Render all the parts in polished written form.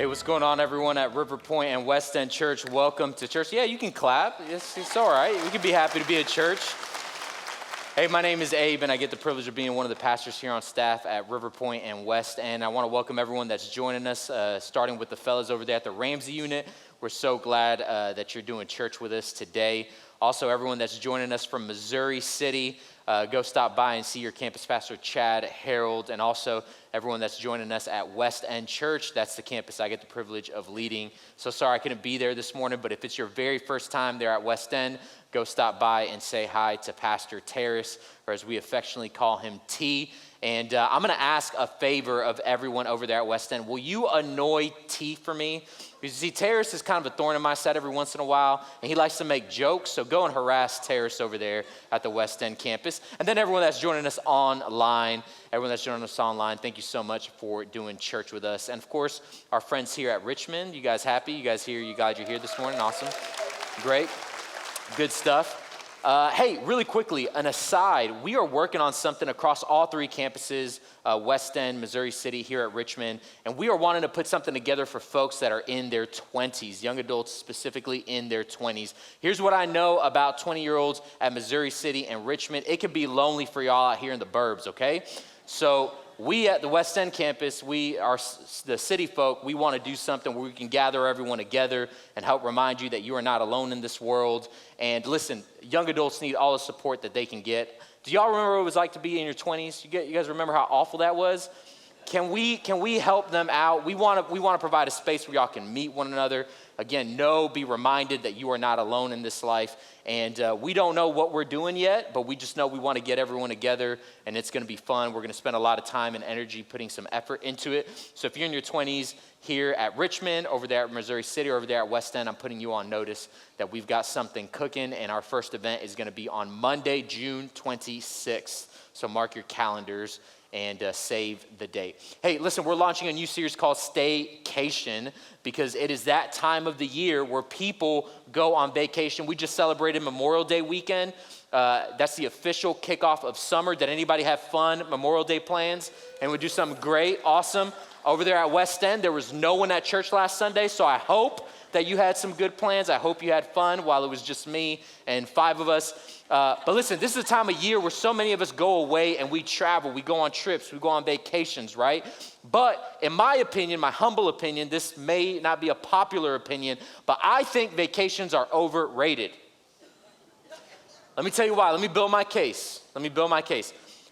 Hey, what's going on, everyone at River Point and West End Church? Welcome to church. Yeah, you can clap. It's all right. We can be happy to be at church. Hey, my name is Abe, and I get the privilege of being one of the pastors here on staff at River Point and West End. I want to welcome everyone that's joining us, starting with the fellas over there at the Ramsey unit. We're so glad that you're doing church with us today. Also, everyone that's joining us from Missouri City, go stop by and see your campus pastor, Chad Harold, and also everyone that's joining us at West End Church. That's the campus I get the privilege of leading. So sorry I couldn't be there this morning, but if it's your very first time there at West End, go stop by and say hi to Pastor Jairus, or as we affectionately call him, T. And I'm going to ask a favor of everyone over there at West End. Will you annoy T for me? Because you see, Jairus is kind of a thorn in my side every once in a while, and he likes to make jokes, so go and harass Jairus over there at the West End campus. And then everyone that's joining us online, thank you so much for doing church with us. And of course, our friends here at Richmond, you guys happy? You guys here? You glad you're here this morning? Awesome. Great. Good stuff. Hey, really quickly, an aside, we are working on something across all three campuses, West End, Missouri City, here at Richmond, and we are wanting to put something together for folks that are in their 20s, young adults specifically in their 20s. Here's what I know about 20-year-olds at Missouri City and Richmond. It can be lonely for y'all out here in the burbs, okay? So we at the West End campus, we are the city folk, we want to do something where we can gather everyone together and help remind you that you are not alone in this world. And listen, young adults need all the support that they can get. Do y'all remember what it was like to be in your 20s? You guys remember how awful that was? Can we help them out? We want to provide a space where y'all can meet one another. Again, be reminded that you are not alone in this life. And we don't know what we're doing yet, but we just know we want to get everyone together, and it's going to be fun. We're going to spend a lot of time and energy putting some effort into it. So if you're in your 20s here at Richmond, over there at Missouri City, or over there at West End, I'm putting you on notice that we've got something cooking, and our first event is going to be on Monday, June 26th. So mark your calendars and save the date. Hey, listen, we're launching a new series called Staycation because it is that time of the year where people go on vacation. We just celebrated Memorial Day weekend. That's the official kickoff of summer. Did anybody have fun Memorial Day plans? And we do something great, awesome. Over there at West End, there was no one at church last Sunday, so I hope that you had some good plans. I hope you had fun while it was just me and 5 of us. But listen, this is a time of year where so many of us go away and we travel, we go on trips, we go on vacations, right? But in my opinion, my humble opinion, this may not be a popular opinion, but I think vacations are overrated. Let me tell you why. Let me build my case.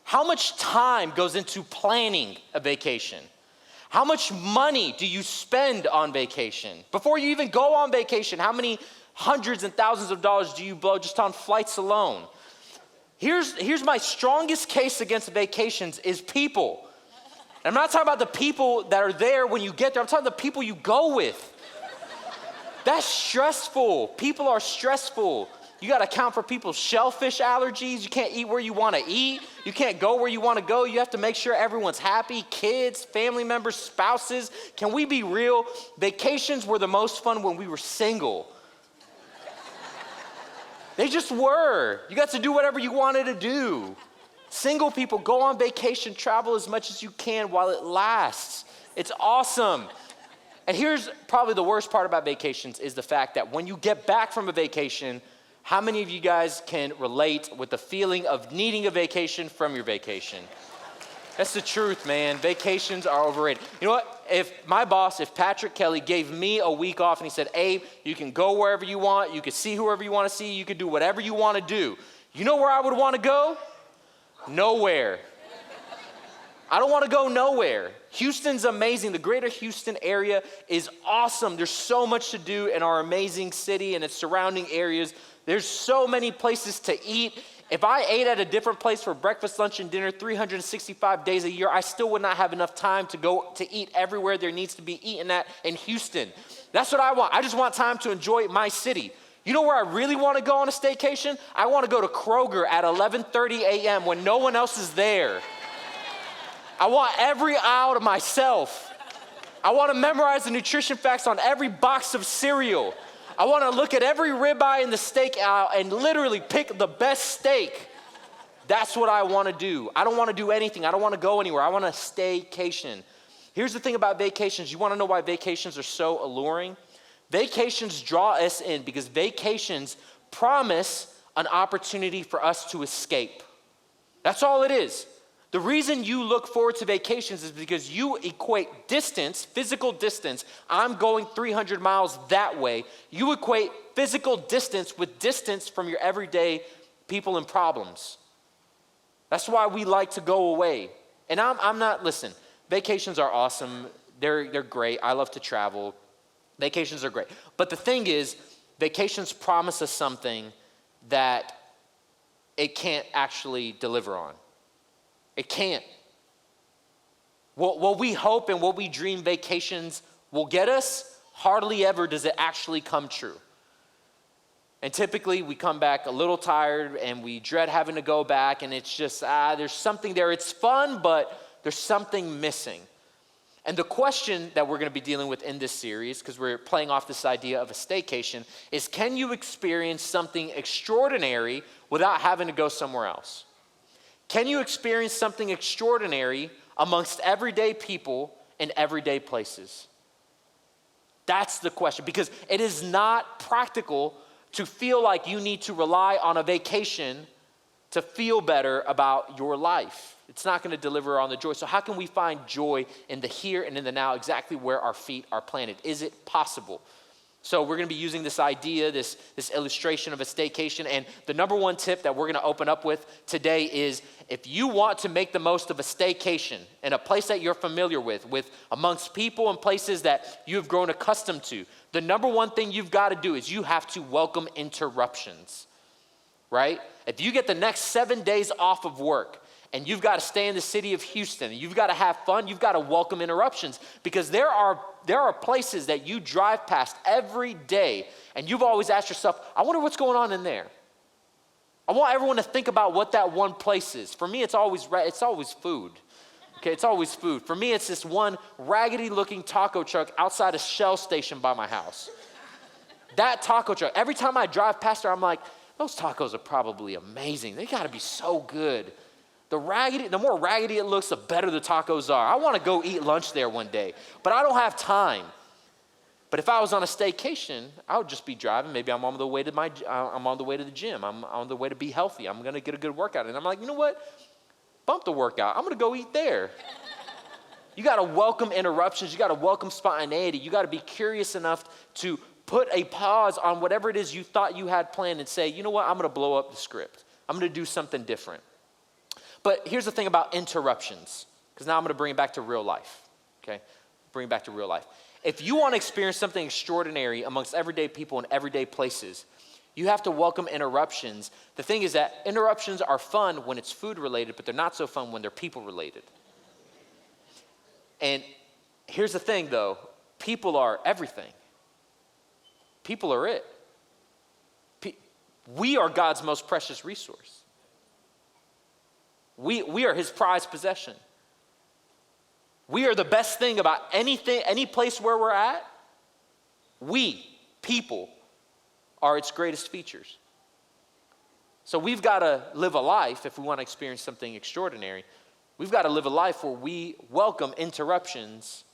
How much time goes into planning a vacation? How much money do you spend on vacation? Before you even go on vacation, how many hundreds and thousands of dollars do you blow just on flights alone? Here's my strongest case against vacations is people. And I'm not talking about the people that are there when you get there. I'm talking about the people you go with. That's stressful. People are stressful. You got to account for people's shellfish allergies. You can't eat where you want to eat. You can't go where you want to go. You have to make sure everyone's happy. Kids, family members, spouses. Can we be real? Vacations were the most fun when we were single. They just were. You got to do whatever you wanted to do. Single people, go on vacation, travel as much as you can while it lasts. It's awesome. And here's probably the worst part about vacations is the fact that when you get back from a vacation, how many of you guys can relate with the feeling of needing a vacation from your vacation? That's the truth, man. Vacations are overrated. You know what? If Patrick Kelly gave me a week off and he said, Abe, you can go wherever you want, you can see whoever you want to see, you can do whatever you want to do. You know where I would want to go? Nowhere. I don't want to go nowhere. Houston's amazing. The greater Houston area is awesome. There's so much to do in our amazing city and its surrounding areas. There's so many places to eat. If I ate at a different place for breakfast, lunch, and dinner 365 days a year, I still would not have enough time to go to eat everywhere there needs to be eaten at in Houston. That's what I want. I just want time to enjoy my city. You know where I really want to go on a staycation? I want to go to Kroger at 11:30 a.m. when no one else is there. I want every aisle to myself. I want to memorize the nutrition facts on every box of cereal. I want to look at every ribeye in the steak aisle and literally pick the best steak. That's what I want to do. I don't want to do anything. I don't want to go anywhere. I want a staycation. Here's the thing about vacations. You want to know why vacations are so alluring? Vacations draw us in because vacations promise an opportunity for us to escape. That's all it is. The reason you look forward to vacations is because you equate distance, physical distance. I'm going 300 miles that way. You equate physical distance with distance from your everyday people and problems. That's why we like to go away. And I'm not, listen, vacations are awesome. They're great. I love to travel. Vacations are great. But the thing is, vacations promise us something that it can't actually deliver on. It can't. What we hope and what we dream vacations will get us, hardly ever does it actually come true. And typically we come back a little tired and we dread having to go back, and it's just, there's something there. It's fun, but there's something missing. And the question that we're going to be dealing with in this series, because we're playing off this idea of a staycation, is can you experience something extraordinary without having to go somewhere else? Can you experience something extraordinary amongst everyday people in everyday places? That's the question, because it is not practical to feel like you need to rely on a vacation to feel better about your life. It's not going to deliver on the joy. So how can we find joy in the here and in the now, exactly where our feet are planted? Is it possible? So we're going to be using this idea, this illustration of a staycation. And the number one tip that we're going to open up with today is, if you want to make the most of a staycation in a place that you're familiar with amongst people and places that you've grown accustomed to, the number one thing you've got to do is you have to welcome interruptions, right? If you get the next 7 days off of work and you've got to stay in the city of Houston, and you've got to have fun, you've got to welcome interruptions, because there are places that you drive past every day and you've always asked yourself, I wonder what's going on in there. I want everyone to think about what that one place is. For me, it's always food. Okay, it's always food. For me, it's this one raggedy looking taco truck outside a Shell station by my house. That taco truck, every time I drive past there, I'm like, those tacos are probably amazing. They gotta be so good. The more raggedy it looks, the better the tacos are. I wanna go eat lunch there one day, but I don't have time. But if I was on a staycation, I would just be driving. Maybe I'm on the way to the gym. I'm on the way to be healthy. I'm gonna get a good workout. And I'm like, you know what? Bump the workout. I'm gonna go eat there. You gotta welcome interruptions. You gotta welcome spontaneity. You gotta be curious enough to put a pause on whatever it is you thought you had planned and say, you know what? I'm gonna blow up the script. I'm gonna do something different. But here's the thing about interruptions, because now I'm gonna bring it back to real life, okay? Bring it back to real life. If you wanna experience something extraordinary amongst everyday people in everyday places, you have to welcome interruptions. The thing is that interruptions are fun when it's food related, but they're not so fun when they're people related. And here's the thing though, people are everything. People are it. We are God's most precious resource. We are his prized possession. We are the best thing about anything, any place where we're at. We, people, are its greatest features. So we've got to live a life, if we want to experience something extraordinary, we've got to live a life where we welcome interruptions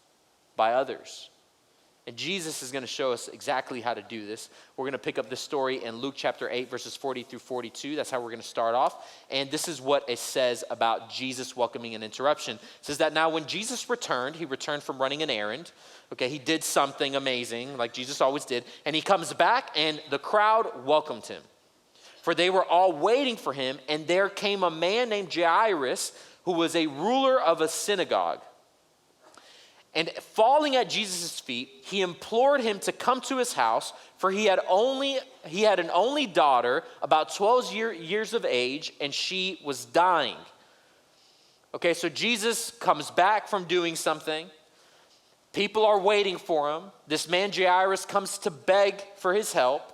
by others. And Jesus is going to show us exactly how to do this. We're going to pick up this story in Luke chapter 8, verses 40 through 42. That's how we're going to start off. And this is what it says about Jesus welcoming an interruption. It says that now when Jesus returned, he returned from running an errand. Okay, he did something amazing, like Jesus always did. And he comes back, and the crowd welcomed him. For they were all waiting for him, and there came a man named Jairus, who was a ruler of a synagogue. And falling at Jesus' feet, he implored him to come to his house, for he had an only daughter, about 12 years of age, and she was dying. Okay, so Jesus comes back from doing something. People are waiting for him. This man Jairus comes to beg for his help,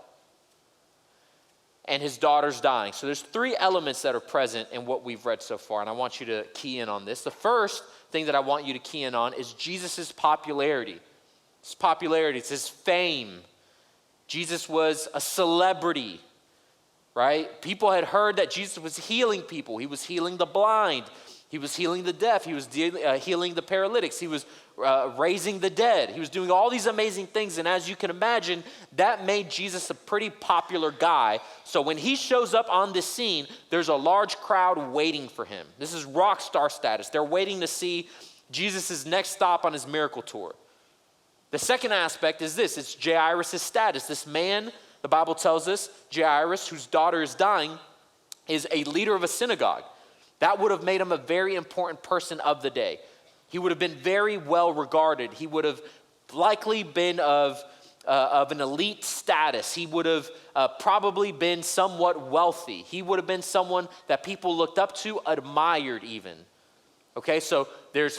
and his daughter's dying. So there's three elements that are present in what we've read so far, and I want you to key in on this. The first thing that I want you to key in on is Jesus' popularity. His popularity, it's his fame. Jesus was a celebrity, right? People had heard that Jesus was healing people. He was healing the blind. He was healing the deaf. He was healing the paralytics. He was raising the dead. He was doing all these amazing things. And as you can imagine, that made Jesus a pretty popular guy. So when he shows up on this scene, there's a large crowd waiting for him. This is rock star status. They're waiting to see Jesus' next stop on his miracle tour. The second aspect is this. It's Jairus' status. This man, the Bible tells us, Jairus, whose daughter is dying, is a leader of a synagogue. That would have made him a very important person of the day. He would have been very well regarded. He would have likely been of an elite status. He would have probably been somewhat wealthy. He would have been someone that people looked up to, admired even. Okay, so there's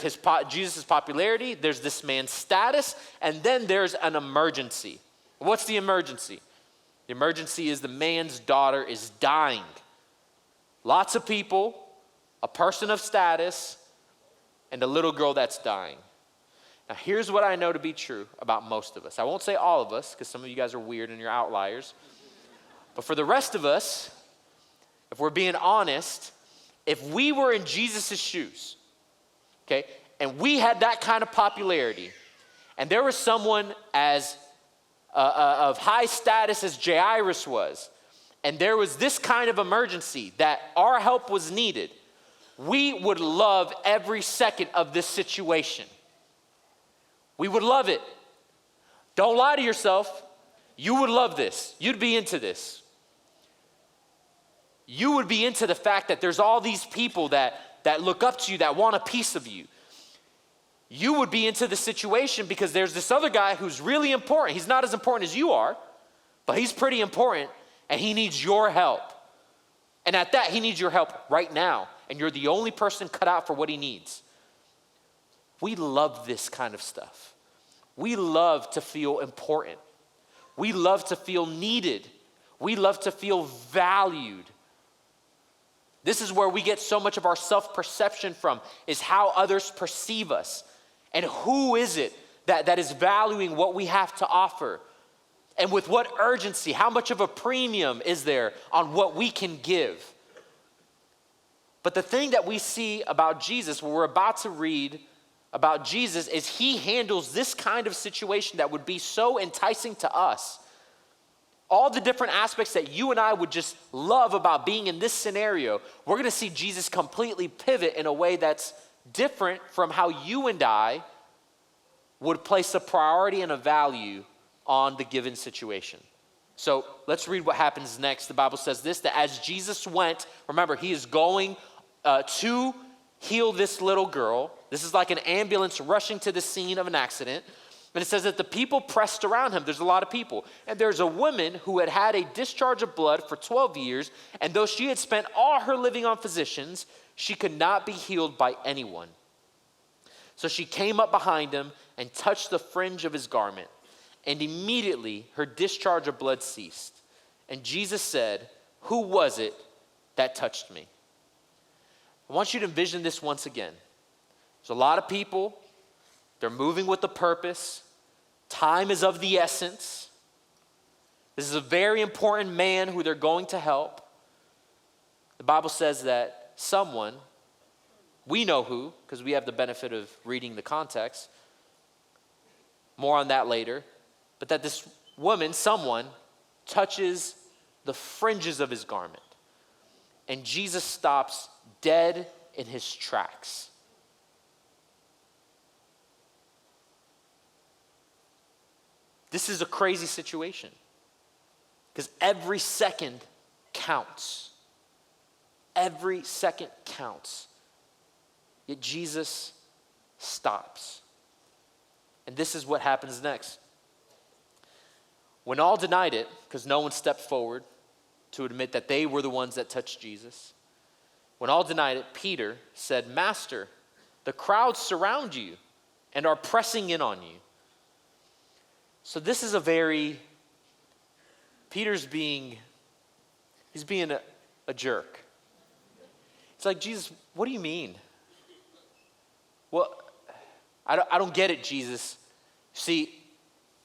Jesus' popularity, there's this man's status, and then there's an emergency. What's the emergency? The emergency is the man's daughter is dying. Lots of people, a person of status, and a little girl that's dying. Now, here's what I know to be true about most of us. I won't say all of us, because some of you guys are weird and you're outliers. But for the rest of us, if we're being honest, if we were in Jesus' shoes, okay, and we had that kind of popularity, and there was someone as of high status as Jairus was, and there was this kind of emergency that our help was needed, we would love every second of this situation. We would love it. Don't lie to yourself. You would love this. You'd be into this. You would be into the fact that there's all these people that look up to you, that want a piece of you. You would be into the situation because there's this other guy who's really important. He's not as important as you are, but he's pretty important, and he needs your help. And at that, he needs your help right now, and you're the only person cut out for what he needs. We love this kind of stuff. We love to feel important. We love to feel needed. We love to feel valued. This is where we get so much of our self-perception from, is how others perceive us. And who is it that is valuing what we have to offer? And with what urgency, how much of a premium is there on what we can give? But the thing that we see about Jesus, what we're about to read about Jesus, is he handles this kind of situation that would be so enticing to us. All the different aspects that you and I would just love about being in this scenario, we're going to see Jesus completely pivot in a way that's different from how you and I would place a priority and a value on the given situation. So let's read what happens next. The Bible says this, that as Jesus went, remember, he is going to heal this little girl. This is like an ambulance rushing to the scene of an accident. And it says that the people pressed around him. There's a lot of people. And there's a woman who had had a discharge of blood for 12 years. And though she had spent all her living on physicians, she could not be healed by anyone. So she came up behind him and touched the fringe of his garment. And immediately her discharge of blood ceased. And Jesus said, "Who was it that touched me?" I want you to envision this once again. There's a lot of people. They're moving with a purpose. Time is of the essence. This is a very important man who they're going to help. The Bible says that someone, we know who, because we have the benefit of reading the context. More on that later. But that this woman, someone, touches the fringes of his garment. And Jesus stops dead in his tracks. This is a crazy situation because every second counts. Every second counts. Yet Jesus stops. And this is what happens next. When all denied it, because no one stepped forward to admit that they were the ones that touched Jesus, when all denied it, Peter said, "Master, the crowds surround you and are pressing in on you." So this is Peter's being a jerk. It's like, Jesus, what do you mean? Well, I don't get it, Jesus. See,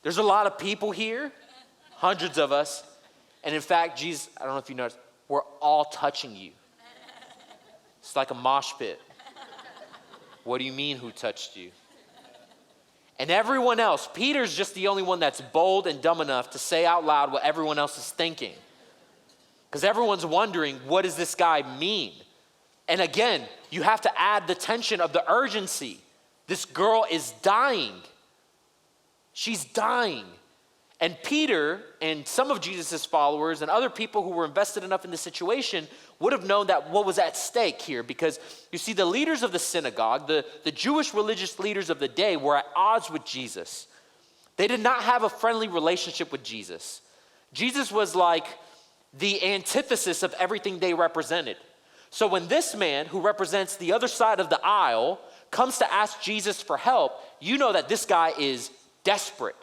there's a lot of people here, hundreds of us, and in fact, Jesus, I don't know if you noticed, we're all touching you. It's like a mosh pit. What do you mean, who touched you? And everyone else, Peter's just the only one that's bold and dumb enough to say out loud what everyone else is thinking. Because everyone's wondering, what does this guy mean? And again, you have to add the tension of the urgency. This girl is dying. She's dying. And Peter and some of Jesus' followers and other people who were invested enough in the situation would have known that what was at stake here. Because you see, the leaders of the synagogue, the Jewish religious leaders of the day, were at odds with Jesus. They did not have a friendly relationship with Jesus. Jesus was like the antithesis of everything they represented. So when this man, who represents the other side of the aisle, comes to ask Jesus for help, you know that this guy is desperate.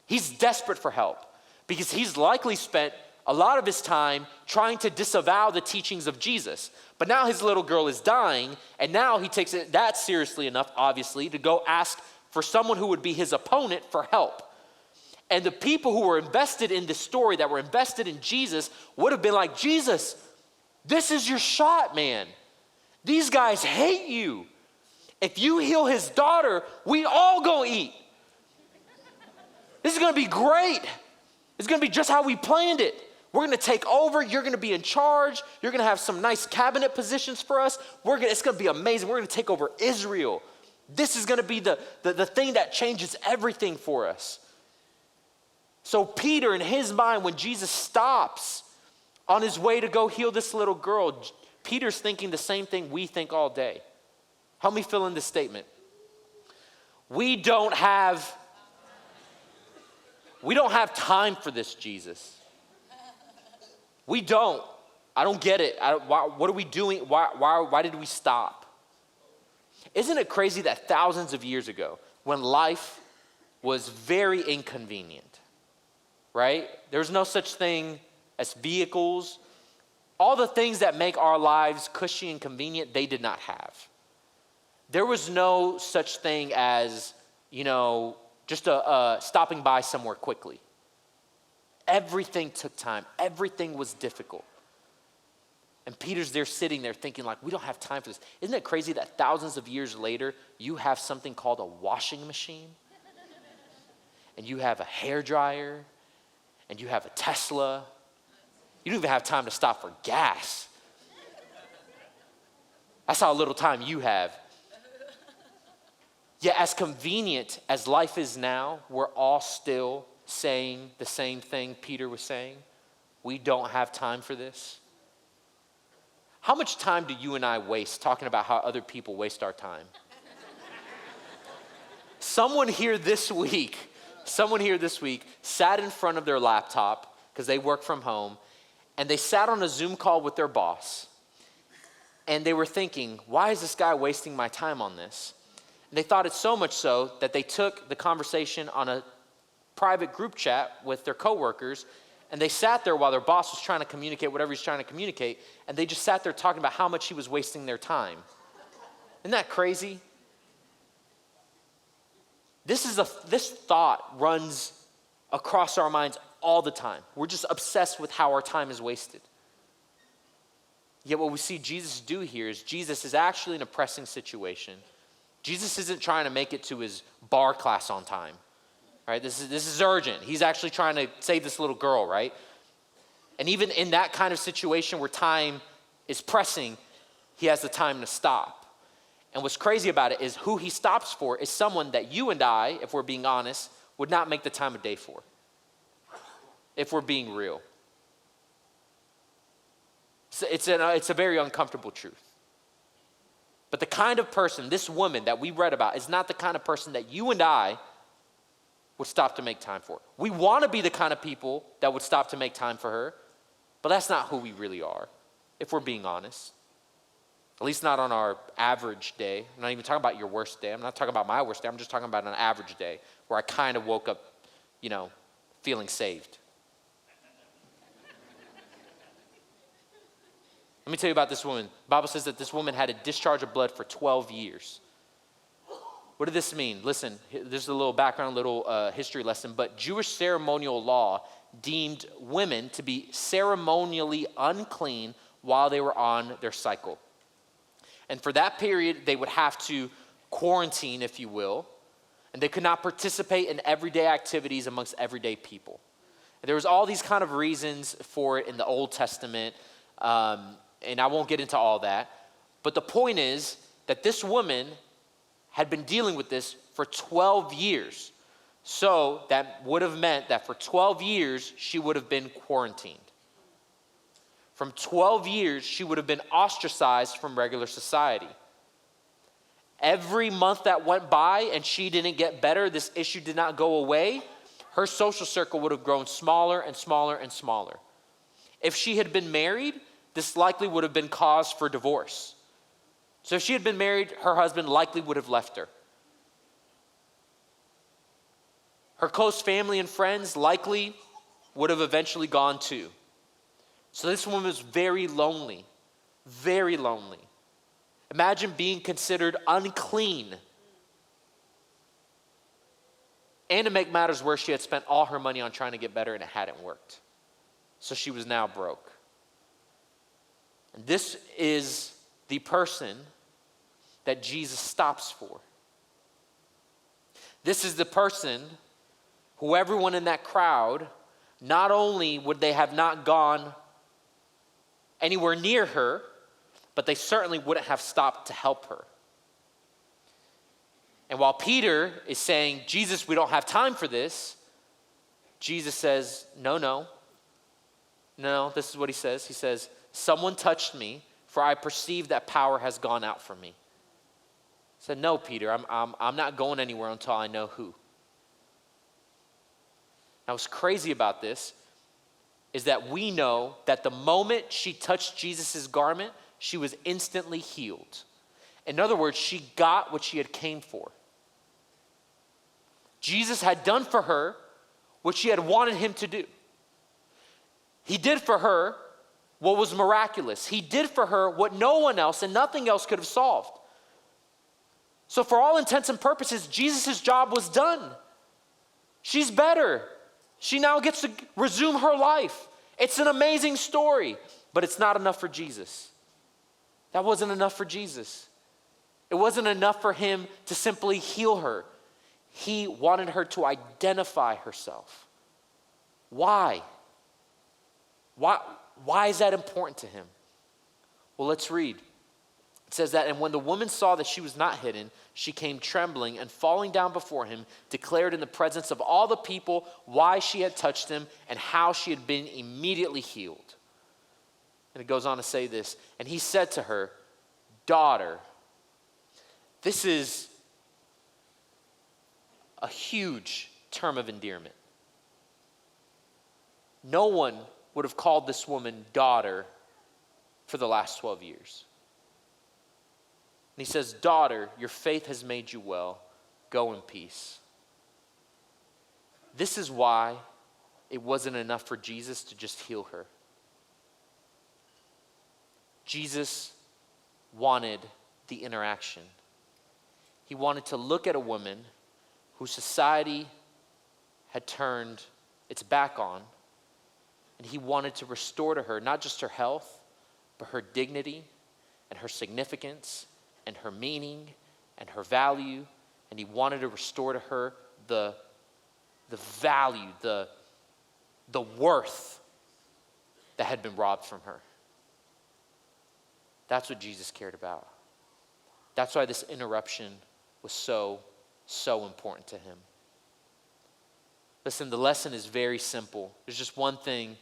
He's desperate for help because he's likely spent a lot of his time trying to disavow the teachings of Jesus. But now his little girl is dying, and now he takes it that seriously enough, obviously, to go ask for someone who would be his opponent for help. And the people who were invested in this story, that were invested in Jesus, would have been like, Jesus, this is your shot, man. These guys hate you. If you heal his daughter, we all gonna eat. This is gonna be great. It's gonna be just how we planned it. We're gonna take over, you're gonna be in charge, you're gonna have some nice cabinet positions for us. It's gonna be amazing. We're gonna take over Israel. This is gonna be the thing that changes everything for us. So Peter, in his mind, when Jesus stops on his way to go heal this little girl, Peter's thinking the same thing we think all day. Help me fill in this statement. We don't have time for this, Jesus. We don't. I don't get it. What are we doing? Why did we stop? Isn't it crazy that thousands of years ago, when life was very inconvenient, right? There's no such thing as vehicles. All the things that make our lives cushy and convenient, they did not have. There was no such thing as, just stopping by somewhere quickly. Everything took time. Everything was difficult. And Peter's there sitting there thinking like, we don't have time for this. Isn't it crazy that thousands of years later, you have something called a washing machine? And you have a hairdryer, and you have a Tesla. You don't even have time to stop for gas. That's how little time you have. Yet as convenient as life is now, we're all still saying the same thing Peter was saying. We don't have time for this. How much time do you and I waste talking about how other people waste our time? Someone here this week sat in front of their laptop because they work from home, and they sat on a Zoom call with their boss, and they were thinking, why is this guy wasting my time on this? And they thought it so much so that they took the conversation on a private group chat with their coworkers, and they sat there while their boss was trying to communicate whatever he's trying to communicate, and they just sat there talking about how much he was wasting their time. Isn't that crazy? This thought runs across our minds all the time. We're just obsessed with how our time is wasted. Yet what we see Jesus do here is Jesus is actually in a pressing situation. Jesus isn't trying to make it to his bar class on time, right? This is urgent. He's actually trying to save this little girl, right? And even in that kind of situation where time is pressing, he has the time to stop. And what's crazy about it is who he stops for is someone that you and I, if we're being honest, would not make the time of day for, if we're being real. It's a very uncomfortable truth. But the kind of person, this woman that we read about, is not the kind of person that you and I would stop to make time for. We want to be the kind of people that would stop to make time for her, but that's not who we really are, if we're being honest. At least not on our average day. I'm not even talking about your worst day. I'm not talking about my worst day. I'm just talking about an average day where I kind of woke up, feeling saved. Let me tell you about this woman. The Bible says that this woman had a discharge of blood for 12 years. What did this mean? Listen, there's a little background, history lesson. But Jewish ceremonial law deemed women to be ceremonially unclean while they were on their cycle. And for that period, they would have to quarantine, if you will, and they could not participate in everyday activities amongst everyday people. And there was all these kind of reasons for it in the Old Testament, and I won't get into all that. But the point is that this woman had been dealing with this for 12 years. So that would have meant that for 12 years, she would have been quarantined. From 12 years, she would have been ostracized from regular society. Every month that went by and she didn't get better, this issue did not go away, her social circle would have grown smaller and smaller and smaller. If she had been married, this likely would have been cause for divorce. So if she had been married, her husband likely would have left her. Her close family and friends likely would have eventually gone too. So this woman was very lonely, very lonely. Imagine being considered unclean. And to make matters worse, she had spent all her money on trying to get better and it hadn't worked. So she was now broke. And this is the person that Jesus stops for. This is the person who everyone in that crowd, not only would they have not gone anywhere near her, but they certainly wouldn't have stopped to help her. And while Peter is saying, Jesus, we don't have time for this, Jesus says, no, this is what he says. He says, someone touched me, for I perceive that power has gone out from me. He said, no, Peter, I'm not going anywhere until I know who. Now, what's crazy about this is that we know that the moment she touched Jesus' garment, she was instantly healed. In other words, she got what she had came for. Jesus had done for her what she had wanted him to do. He did for her what was miraculous. He did for her what no one else and nothing else could have solved. So for all intents and purposes, Jesus' job was done. She's better. She now gets to resume her life. It's an amazing story, but it's not enough for Jesus. That wasn't enough for Jesus. It wasn't enough for him to simply heal her. He wanted her to identify herself. Why? Why is that important to him? Well, let's read. It says that, and when the woman saw that she was not hidden, she came trembling and falling down before him, declared in the presence of all the people why she had touched him and how she had been immediately healed. And it goes on to say this, and he said to her, daughter. This is a huge term of endearment. No one would have called this woman daughter for the last 12 years. And he says, daughter, your faith has made you well. Go in peace. This is why it wasn't enough for Jesus to just heal her. Jesus wanted the interaction. He wanted to look at a woman whose society had turned its back on, and he wanted to restore to her not just her health, but her dignity and her significance and her meaning and her value, and he wanted to restore to her the value, the worth that had been robbed from her. That's what Jesus cared about. That's why this interruption was so important to him. Listen, the lesson is very simple. There's just one thing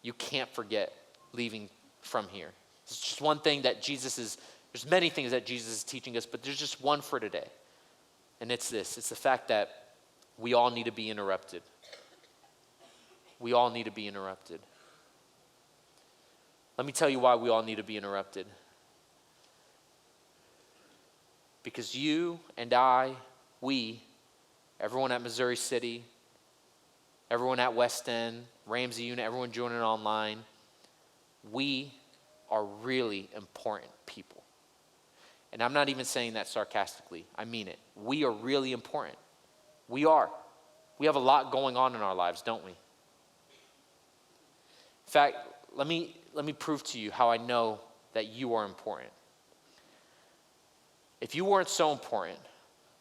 you can't forget leaving from here. It's just one thing that there's many things that Jesus is teaching us, but there's just one for today. And it's this. It's the fact that we all need to be interrupted. We all need to be interrupted. Let me tell you why we all need to be interrupted. Because you and I, everyone at Missouri City, everyone at West End, Ramsey Unit, everyone joining online, we are really important people. And I'm not even saying that sarcastically. I mean it. We are really important. We are. We have a lot going on in our lives, don't we? In fact, let me prove to you how I know that you are important. If you weren't so important,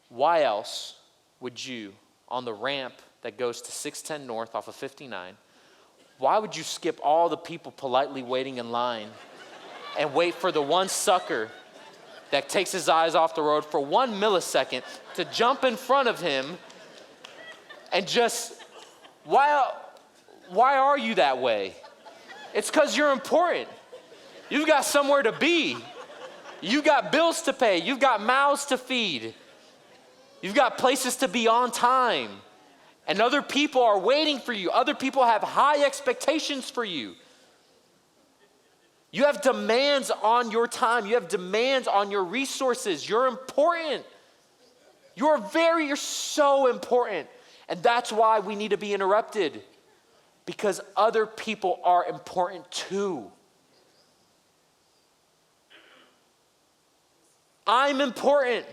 why else would you, on the ramp that goes to 610 North off of 59, why would you skip all the people politely waiting in line and wait for the one sucker that takes his eyes off the road for 1 millisecond to jump in front of him and just, why are you that way? It's because you're important. You've got somewhere to be. You've got bills to pay. You've got mouths to feed. You've got places to be on time. And other people are waiting for you. Other people have high expectations for you. You have demands on your time. You have demands on your resources. You're important. You're so important. And that's why we need to be interrupted. Because other people are important too. I'm important.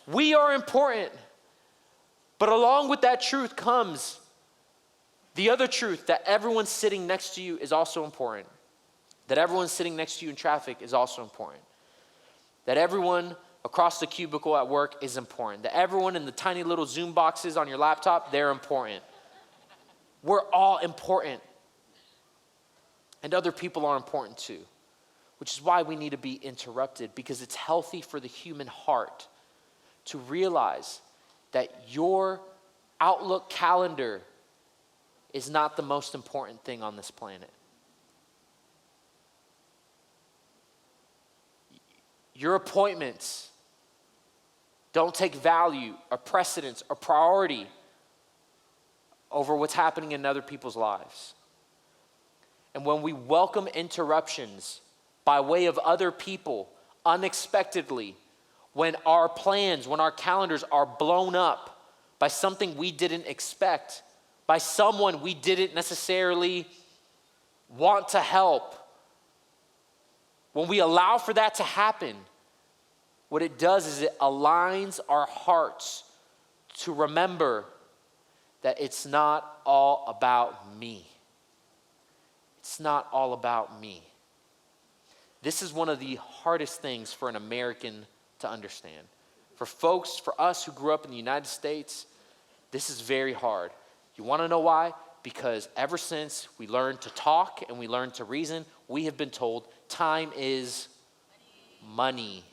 We are important. But along with that truth comes the other truth that everyone sitting next to you is also important. That everyone sitting next to you in traffic is also important. That everyone across the cubicle at work is important. That everyone in the tiny little Zoom boxes on your laptop, they're important. We're all important. And other people are important too. Which is why we need to be interrupted, because it's healthy for the human heart to realize that your Outlook calendar is not the most important thing on this planet. Your appointments don't take value or precedence or priority over what's happening in other people's lives. And when we welcome interruptions by way of other people unexpectedly, when our plans, when our calendars are blown up by something we didn't expect, by someone we didn't necessarily want to help, when we allow for that to happen, what it does is it aligns our hearts to remember that it's not all about me. It's not all about me. This is one of the hardest things for an American to understand. For us who grew up in the United States, this is very hard. You want to know why? Because ever since we learned to talk and we learned to reason, we have been told time is money.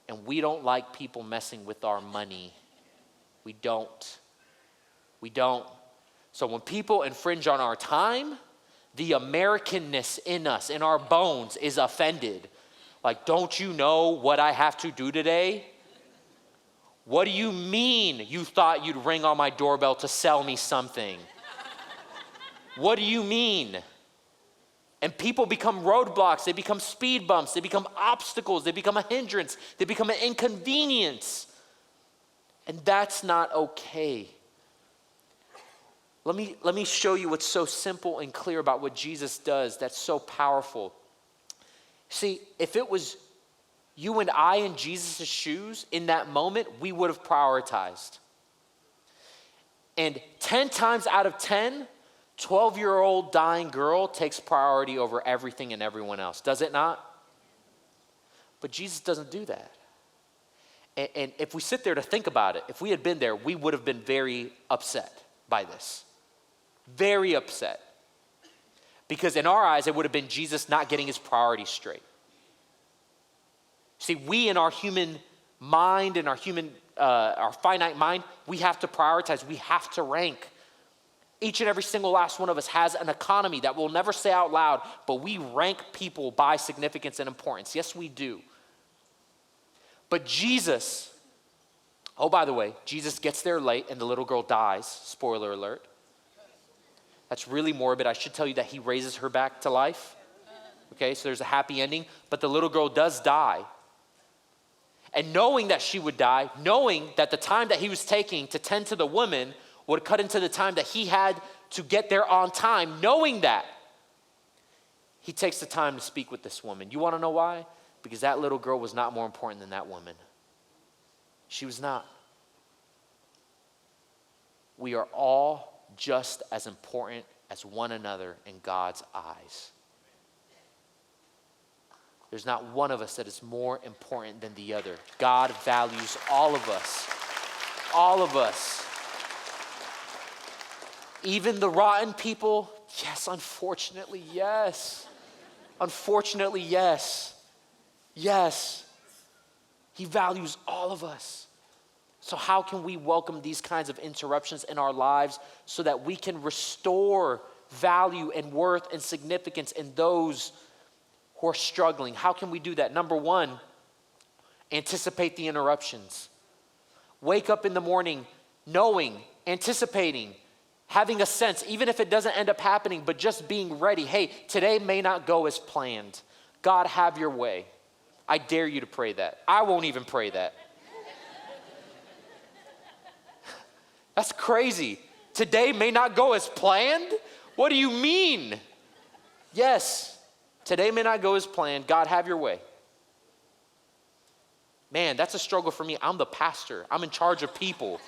And we don't like people messing with our money. We don't. So when people infringe on our time, the Americanness in us, in our bones, is offended. Like, don't you know what I have to do today? What do you mean you thought you'd ring on my doorbell to sell me something? What do you mean? And people become roadblocks, they become speed bumps, they become obstacles, they become a hindrance, they become an inconvenience. And that's not okay. Let me show you what's so simple and clear about what Jesus does that's so powerful. See, if it was you and I in Jesus' shoes in that moment, we would have prioritized. And 10 times out of 10, 12-year-old dying girl takes priority over everything and everyone else. Does it not? But Jesus doesn't do that. And if we sit there to think about it, if we had been there, we would have been very upset by this. Very upset. Because in our eyes, it would have been Jesus not getting his priorities straight. See, we in our human mind and our finite mind, we have to prioritize. We have to rank. Each and every single last one of us has an economy that we'll never say out loud, but we rank people by significance and importance. Yes, we do. But Jesus, oh, by the way, Jesus gets there late and the little girl dies. Spoiler alert. That's really morbid. I should tell you that he raises her back to life. Okay, so there's a happy ending, but the little girl does die. And knowing that she would die, knowing that the time that he was taking to tend to the woman would cut into the time that he had to get there on time, knowing that, he takes the time to speak with this woman. You want to know why? Because that little girl was not more important than that woman. She was not. We are all just as important as one another in God's eyes. There's not one of us that is more important than the other. God values all of us. All of us. Even the rotten people, yes, unfortunately, yes. Unfortunately, yes. Yes. He values all of us. So how can we welcome these kinds of interruptions in our lives so that we can restore value and worth and significance in those who are struggling? How can we do that? Number one, anticipate the interruptions. Wake up in the morning knowing, anticipating, having a sense, even if it doesn't end up happening, but just being ready. Hey, today may not go as planned. God, have your way. I dare you to pray that. I won't even pray that. That's crazy. Today may not go as planned? What do you mean? Yes, today may not go as planned. God, have your way. Man, that's a struggle for me. I'm the pastor. I'm in charge of people.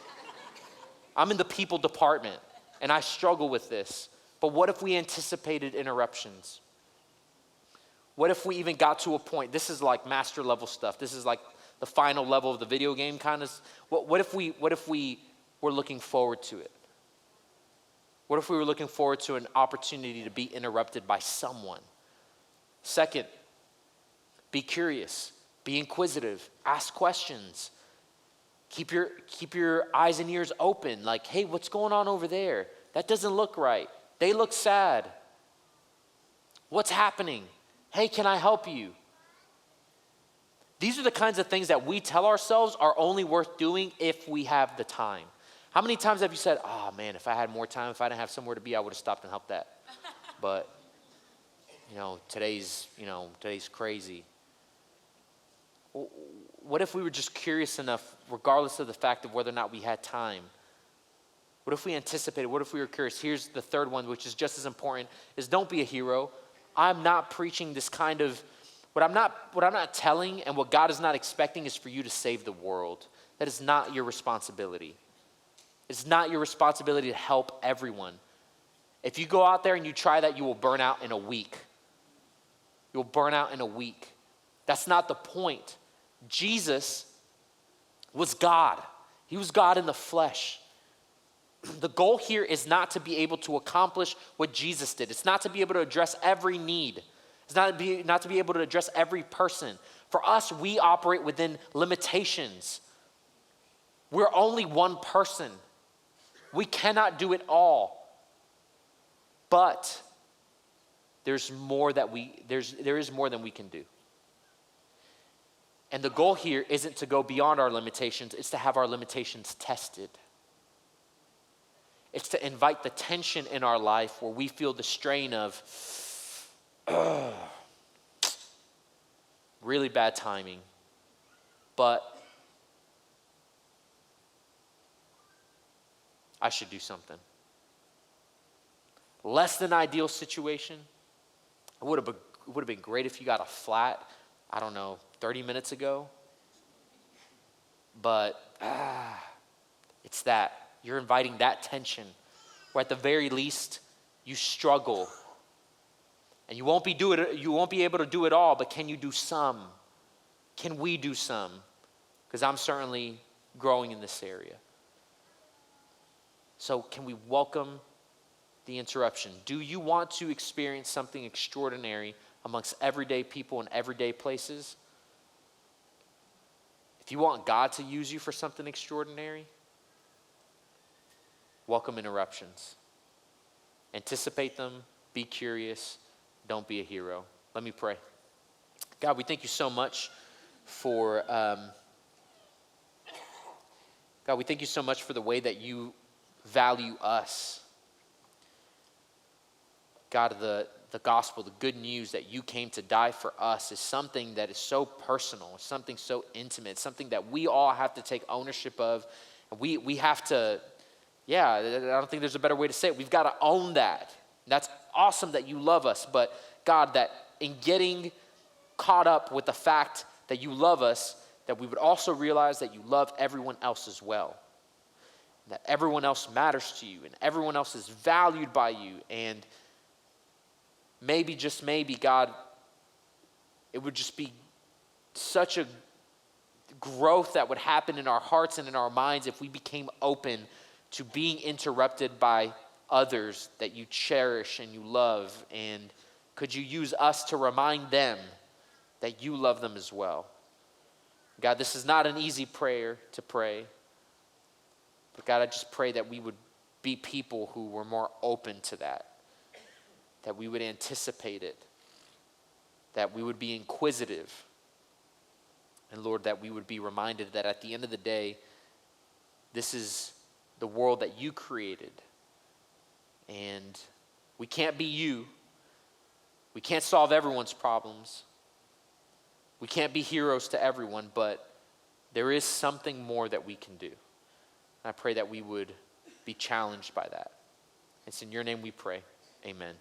I'm in the people department, and I struggle with this. But what if we anticipated interruptions? What if we even got to a point? This is like master level stuff. This is like the final level of the video game kind of. What if we were looking forward to it? What if we were looking forward to an opportunity to be interrupted by someone? Second, be curious, be inquisitive, ask questions. Keep your eyes and ears open. Like, hey, what's going on over there? That doesn't look right. They look sad. What's happening? Hey, can I help you? These are the kinds of things that we tell ourselves are only worth doing if we have the time. How many times have you said, oh man, if I had more time, if I didn't have somewhere to be, I would have stopped and helped that. But, today's crazy. What if we were just curious enough, regardless of the fact of whether or not we had time? What if we anticipated? What if we were curious? Here's the third one, which is just as important, is don't be a hero. I'm not preaching this kind of, what I'm not telling and what God is not expecting is for you to save the world. That is not your responsibility. It's not your responsibility to help everyone. If you go out there and you try that, you will burn out in a week. You'll burn out in a week. That's not the point. Jesus was God. He was God in the flesh. The goal here is not to be able to accomplish what Jesus did. It's not to be able to address every need. It's not to be able to address every person. For us, we operate within limitations. We're only one person. We cannot do it all. But there is more than we can do. And the goal here isn't to go beyond our limitations, it's to have our limitations tested. It's to invite the tension in our life where we feel the strain of really bad timing, but I should do something. Less than ideal situation. It would have been great if you got a flat, 30 minutes ago. But it's that. You're inviting that tension where at the very least you struggle. And you won't be able to do it all, but can you do some? Can we do some? Because I'm certainly growing in this area. So can we welcome the interruption? Do you want to experience something extraordinary amongst everyday people in everyday places? If you want God to use you for something extraordinary, welcome interruptions. Anticipate them, be curious, don't be a hero. Let me pray. God, we thank you so much for the way that you value us. God, the gospel, the good news that you came to die for us is something that is so personal, something so intimate, something that we all have to take ownership of. And we have to, I don't think there's a better way to say it. We've got to own that. That's awesome that you love us, but God, that in getting caught up with the fact that you love us, that we would also realize that you love everyone else as well. That everyone else matters to you and everyone else is valued by you. And maybe, just maybe, God, it would just be such a growth that would happen in our hearts and in our minds if we became open to being interrupted by others that you cherish and you love. And could you use us to remind them that you love them as well? God, this is not an easy prayer to pray. But God, I just pray that we would be people who were more open to that we would anticipate it, that we would be inquisitive, and Lord, that we would be reminded that at the end of the day, this is the world that you created, and we can't be you. We can't solve everyone's problems. We can't be heroes to everyone, but there is something more that we can do. And I pray that we would be challenged by that. It's in your name we pray. Amen.